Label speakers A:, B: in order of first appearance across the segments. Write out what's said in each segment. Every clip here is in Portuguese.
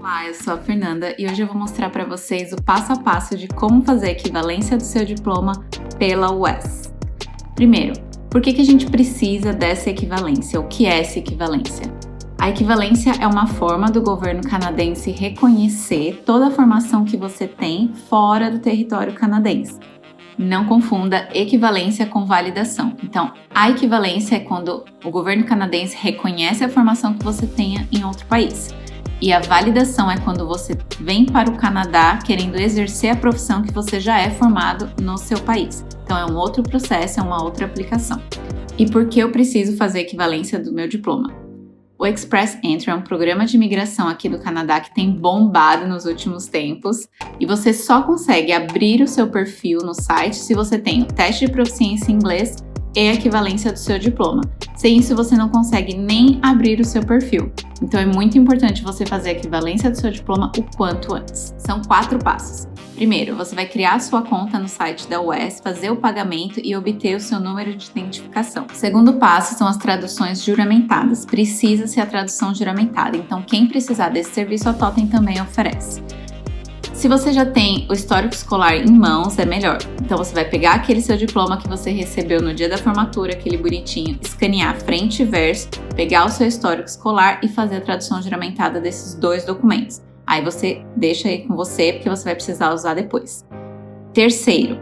A: Olá, eu sou a Fernanda e hoje eu vou mostrar para vocês o passo a passo de como fazer a equivalência do seu diploma pela UES. Primeiro, por que a gente precisa dessa equivalência? O que é essa equivalência? A equivalência é uma forma do governo canadense reconhecer toda a formação que você tem fora do território canadense. Não confunda equivalência com validação. Então, a equivalência é quando o governo canadense reconhece a formação que você tenha em outro país. E a validação é quando você vem para o Canadá querendo exercer a profissão que você já é formado no seu país. Então, é um outro processo, é uma outra aplicação. E por que eu preciso fazer a equivalência do meu diploma? O Express Entry é um programa de imigração aqui do Canadá que tem bombado nos últimos tempos e você só consegue abrir o seu perfil no site se você tem o teste de proficiência em inglês e a equivalência do seu diploma. Sem isso, você não consegue nem abrir o seu perfil. Então, é muito importante você fazer a equivalência do seu diploma o quanto antes. São 4 passos. Primeiro, você vai criar a sua conta no site da UES, fazer o pagamento e obter o seu número de identificação. O segundo passo são as traduções juramentadas. Precisa-se a tradução juramentada, então quem precisar desse serviço, a Totem também oferece. Se você já tem o histórico escolar em mãos, é melhor. Então você vai pegar aquele seu diploma que você recebeu no dia da formatura, aquele bonitinho, escanear frente e verso, pegar o seu histórico escolar e fazer a tradução juramentada desses 2 documentos. Aí você deixa aí com você, porque você vai precisar usar depois. Terceiro,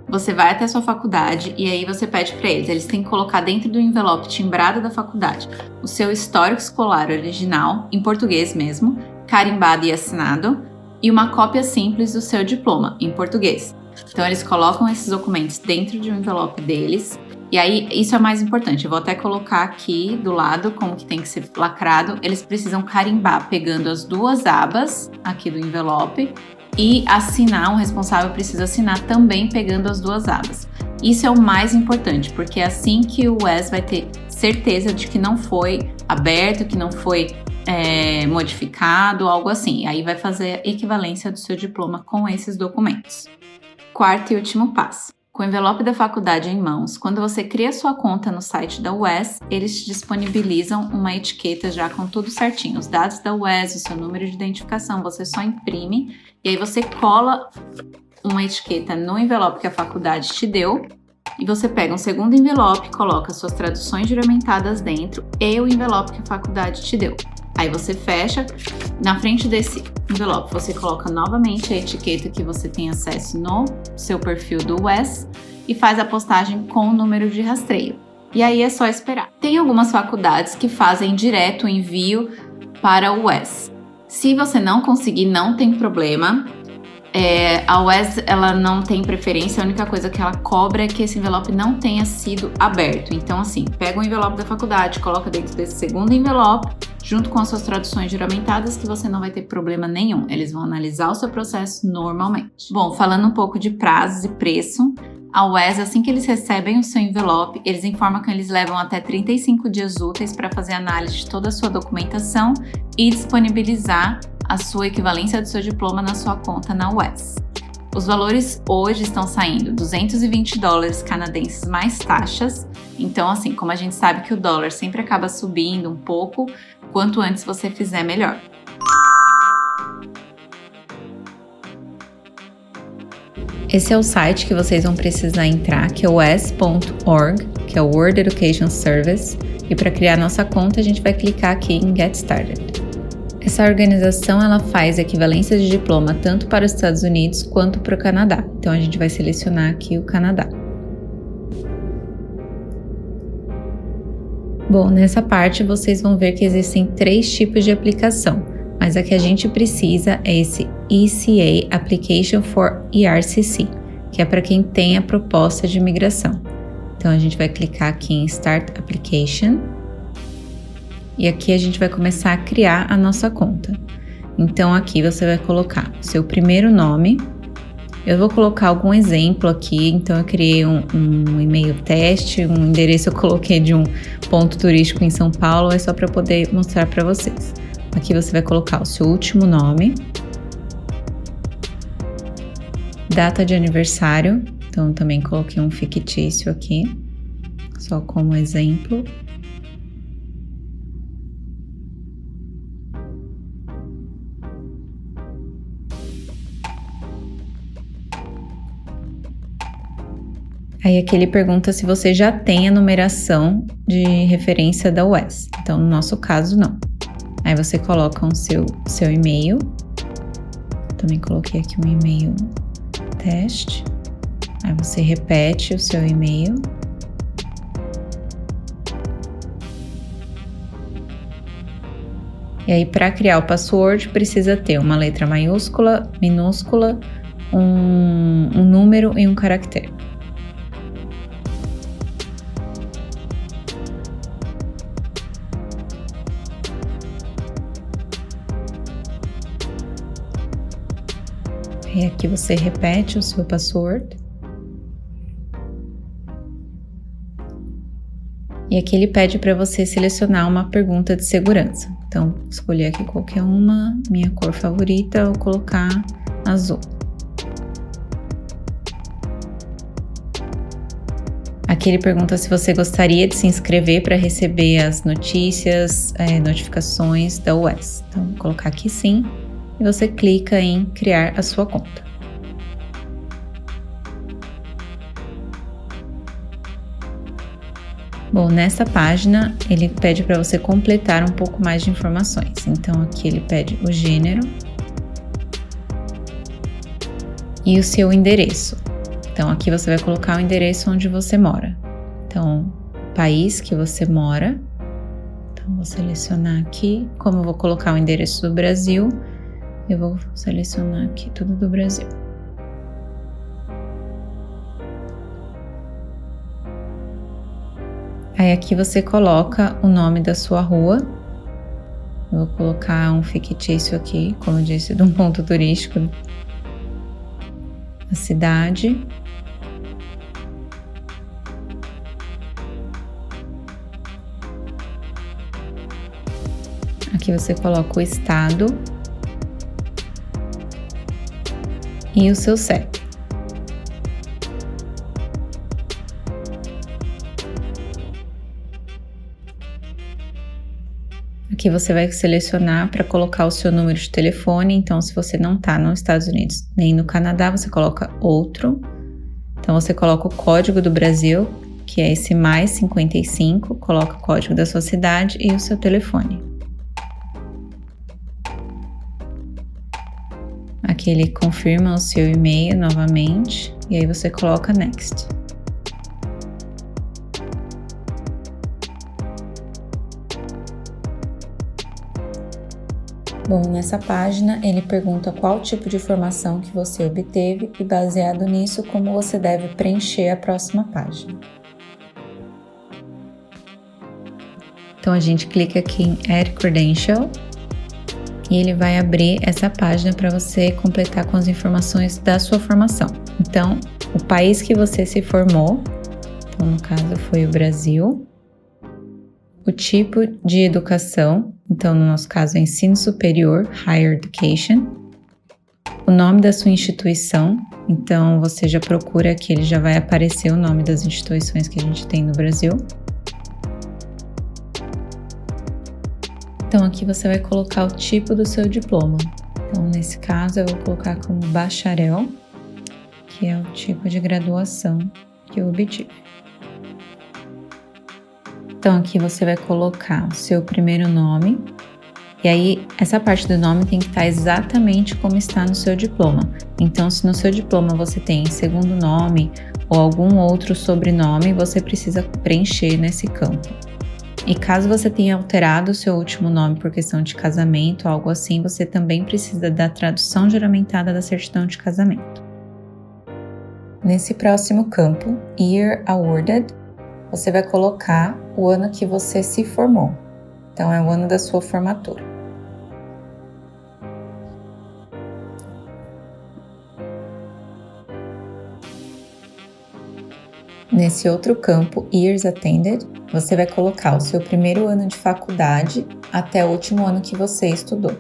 A: você vai até a sua faculdade e aí você pede para eles têm que colocar dentro do envelope timbrado da faculdade o seu histórico escolar original, em português mesmo, carimbado e assinado, e uma cópia simples do seu diploma, em português. Então eles colocam esses documentos dentro de um envelope deles. E aí, isso é mais importante, eu vou até colocar aqui do lado como que tem que ser lacrado. Eles precisam carimbar pegando as 2 abas aqui do envelope e assinar, o responsável precisa assinar também pegando as 2 abas. Isso é o mais importante, porque é assim que o UES vai ter certeza de que não foi aberto, que não foi modificado, algo assim. Aí vai fazer a equivalência do seu diploma com esses documentos. Quarto e último passo. Com o envelope da faculdade em mãos, quando você cria sua conta no site da UES, eles te disponibilizam uma etiqueta já com tudo certinho. Os dados da UES, o seu número de identificação, você só imprime e aí você cola uma etiqueta no envelope que a faculdade te deu e você pega um segundo envelope, coloca suas traduções juramentadas dentro e o envelope que a faculdade te deu. Aí você fecha, na frente desse envelope você coloca novamente a etiqueta que você tem acesso no seu perfil do UES e faz a postagem com o número de rastreio. E aí é só esperar. Tem algumas faculdades que fazem direto o envio para o UES. Se você não conseguir, não tem problema. A UES ela não tem preferência, a única coisa que ela cobra é que esse envelope não tenha sido aberto. Então assim, pega o envelope da faculdade, coloca dentro desse segundo envelope, junto com as suas traduções juramentadas, que você não vai ter problema nenhum. Eles vão analisar o seu processo normalmente. Bom, falando um pouco de prazos e preço, a UES, assim que eles recebem o seu envelope, eles informam que eles levam até 35 dias úteis para fazer análise de toda a sua documentação e disponibilizar a sua equivalência do seu diploma na sua conta na UES. Os valores hoje estão saindo $220 canadenses mais taxas. Então, assim, como a gente sabe que o dólar sempre acaba subindo um pouco, quanto antes você fizer, melhor. Esse é o site que vocês vão precisar entrar, que é o wes.org, que é o World Education Service. E para criar nossa conta, a gente vai clicar aqui em Get Started. Essa organização ela faz equivalência de diploma tanto para os Estados Unidos quanto para o Canadá. Então a gente vai selecionar aqui o Canadá. Bom, nessa parte vocês vão ver que existem 3 tipos de aplicação, mas a que a gente precisa é esse ECA Application for ERCC, que é para quem tem a proposta de imigração. Então a gente vai clicar aqui em Start Application. E aqui a gente vai começar a criar a nossa conta. Então aqui você vai colocar seu primeiro nome. Eu vou colocar algum exemplo aqui, então eu criei um e-mail teste, um endereço eu coloquei de um ponto turístico em São Paulo, é só para poder mostrar para vocês. Aqui você vai colocar o seu último nome, data de aniversário, então também coloquei um fictício aqui, só como exemplo. Aí aqui ele pergunta se você já tem a numeração de referência da UES. Então, no nosso caso, não. Aí você coloca o seu e-mail. Também coloquei aqui um e-mail teste. Aí você repete o seu e-mail. E aí, para criar o password, precisa ter uma letra maiúscula, minúscula, um número e um caractere. E aqui você repete o seu password. E aqui ele pede para você selecionar uma pergunta de segurança. Então, escolher aqui qualquer uma, minha cor favorita, vou colocar azul. Aqui ele pergunta se você gostaria de se inscrever para receber as notícias, notificações da UES. Então, vou colocar aqui sim. E você clica em criar a sua conta. Bom, nessa página ele pede para você completar um pouco mais de informações. Então aqui ele pede o gênero e o seu endereço. Então aqui você vai colocar o endereço onde você mora. Então, país que você mora. Então vou selecionar aqui. Como eu vou colocar o endereço do Brasil, eu vou selecionar aqui tudo do Brasil. Aí aqui você coloca o nome da sua rua. Eu vou colocar um fictício aqui, como eu disse, de um ponto turístico da cidade. Aqui você coloca o estado e o seu CEP. Aqui você vai selecionar para colocar o seu número de telefone. Então, se você não está nos Estados Unidos nem no Canadá, você coloca outro. Então, você coloca o código do Brasil, que é esse mais 55, coloca o código da sua cidade e o seu telefone. Aqui ele confirma o seu e-mail novamente e aí você coloca Next. Bom, nessa página ele pergunta qual tipo de informação que você obteve e, baseado nisso, como você deve preencher a próxima página. Então a gente clica aqui em Add Credential e ele vai abrir essa página para você completar com as informações da sua formação. Então, o país que você se formou, então no caso foi o Brasil, o tipo de educação, então no nosso caso é ensino superior, Higher Education, o nome da sua instituição, então você já procura aqui, ele já vai aparecer o nome das instituições que a gente tem no Brasil. Então aqui você vai colocar o tipo do seu diploma. Então nesse caso eu vou colocar como bacharel, que é o tipo de graduação que eu obtive. Então aqui você vai colocar o seu primeiro nome, e aí essa parte do nome tem que estar exatamente como está no seu diploma. Então se no seu diploma você tem segundo nome ou algum outro sobrenome, você precisa preencher nesse campo. E caso você tenha alterado o seu último nome por questão de casamento ou algo assim, você também precisa da tradução juramentada da certidão de casamento. Nesse próximo campo, Year Awarded, você vai colocar o ano que você se formou. Então, é o ano da sua formatura. Nesse outro campo, Years Attended, você vai colocar o seu primeiro ano de faculdade até o último ano que você estudou.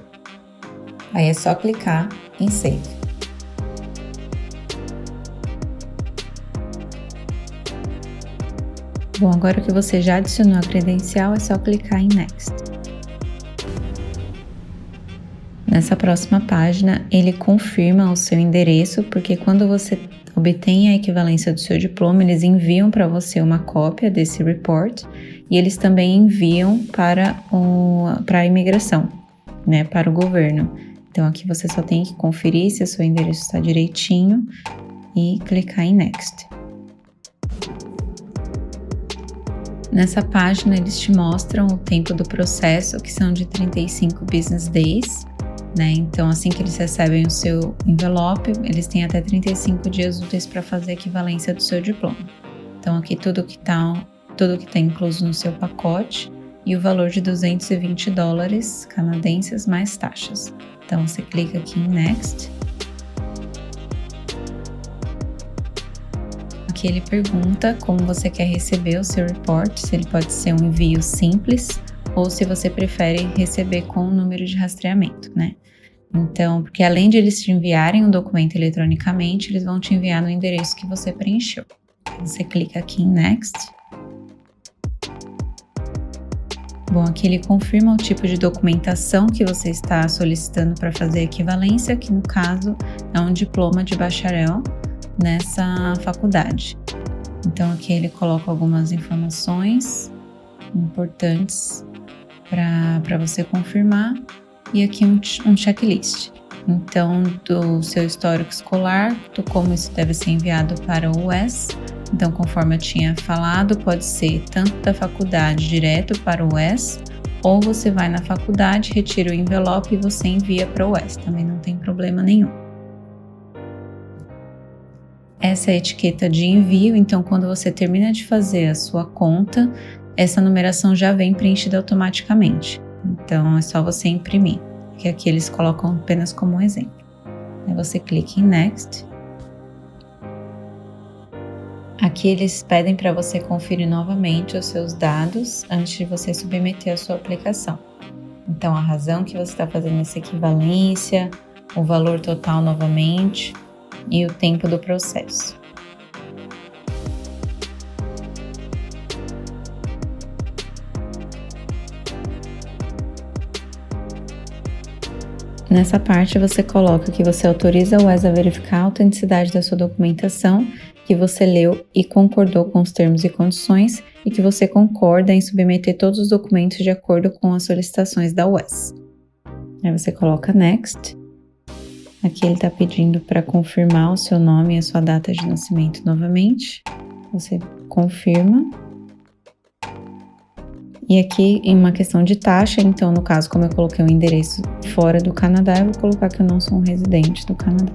A: Aí é só clicar em Save. Bom, agora que você já adicionou a credencial, é só clicar em Next. Nessa próxima página, ele confirma o seu endereço, porque quando você obtêm a equivalência do seu diploma, eles enviam para você uma cópia desse report e eles também enviam para a imigração, né, para o governo. Então aqui você só tem que conferir se o seu endereço está direitinho e clicar em Next. Nessa página eles te mostram o tempo do processo, que são de 35 business days, né? Então assim que eles recebem o seu envelope, eles têm até 35 dias úteis para fazer a equivalência do seu diploma. Então aqui tudo que está incluso no seu pacote e o valor de $220 canadenses mais taxas. Então você clica aqui em Next. Aqui ele pergunta como você quer receber o seu report, se ele pode ser um envio simples ou se você prefere receber com um número de rastreamento, né? Então, porque além de eles te enviarem um documento eletronicamente, eles vão te enviar no endereço que você preencheu. Você clica aqui em Next. Bom, aqui ele confirma o tipo de documentação que você está solicitando para fazer a equivalência, que no caso é um diploma de bacharel nessa faculdade. Então aqui ele coloca algumas informações importantes para você confirmar e aqui um checklist. Então do seu histórico escolar, do como isso deve ser enviado para o US. Então conforme eu tinha falado, pode ser tanto da faculdade direto para o US, ou você vai na faculdade, retira o envelope e você envia para o US, também não tem problema nenhum. Essa é a etiqueta de envio, então quando você termina de fazer a sua conta, essa numeração já vem preenchida automaticamente. Então é só você imprimir, que aqui eles colocam apenas como um exemplo. Aí você clica em Next. Aqui eles pedem para você conferir novamente os seus dados antes de você submeter a sua aplicação. Então a razão que você está fazendo essa equivalência, o valor total novamente e o tempo do processo. Nessa parte você coloca que você autoriza o US a verificar a autenticidade da sua documentação, que você leu e concordou com os termos e condições e que você concorda em submeter todos os documentos de acordo com as solicitações da US. Aí você coloca Next. Aqui ele está pedindo para confirmar o seu nome e a sua data de nascimento novamente. Você confirma. E aqui em uma questão de taxa, então no caso como eu coloquei um endereço fora do Canadá, eu vou colocar que eu não sou um residente do Canadá.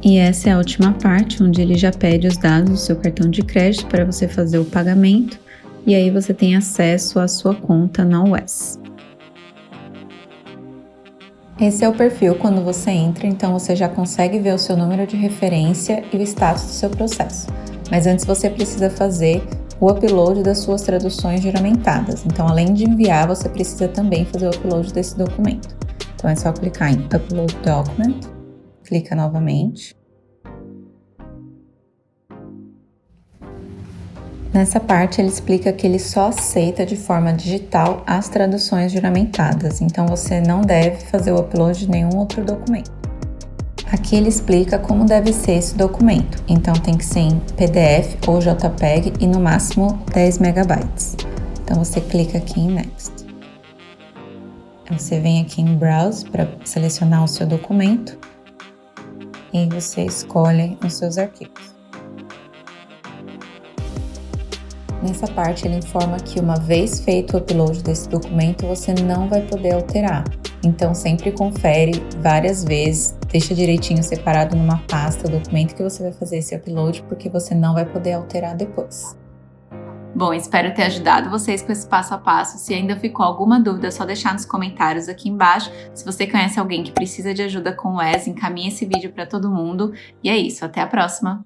A: E essa é a última parte, onde ele já pede os dados do seu cartão de crédito para você fazer o pagamento, e aí você tem acesso à sua conta na US. Esse é o perfil quando você entra, então você já consegue ver o seu número de referência e o status do seu processo. Mas antes você precisa fazer o upload das suas traduções juramentadas. Então, além de enviar, você precisa também fazer o upload desse documento. Então, é só clicar em Upload Document, clica novamente. Nessa parte, ele explica que ele só aceita de forma digital as traduções juramentadas, então você não deve fazer o upload de nenhum outro documento. Aqui ele explica como deve ser esse documento, então tem que ser em PDF ou JPEG e no máximo 10 MB. Então você clica aqui em Next. Você vem aqui em Browse para selecionar o seu documento e você escolhe os seus arquivos. Nessa parte ele informa que uma vez feito o upload desse documento, você não vai poder alterar. Então sempre confere várias vezes, deixa direitinho separado numa pasta o documento que você vai fazer esse upload, porque você não vai poder alterar depois. Bom, espero ter ajudado vocês com esse passo a passo. Se ainda ficou alguma dúvida, é só deixar nos comentários aqui embaixo. Se você conhece alguém que precisa de ajuda com o US, encaminhe esse vídeo para todo mundo. E é isso, até a próxima!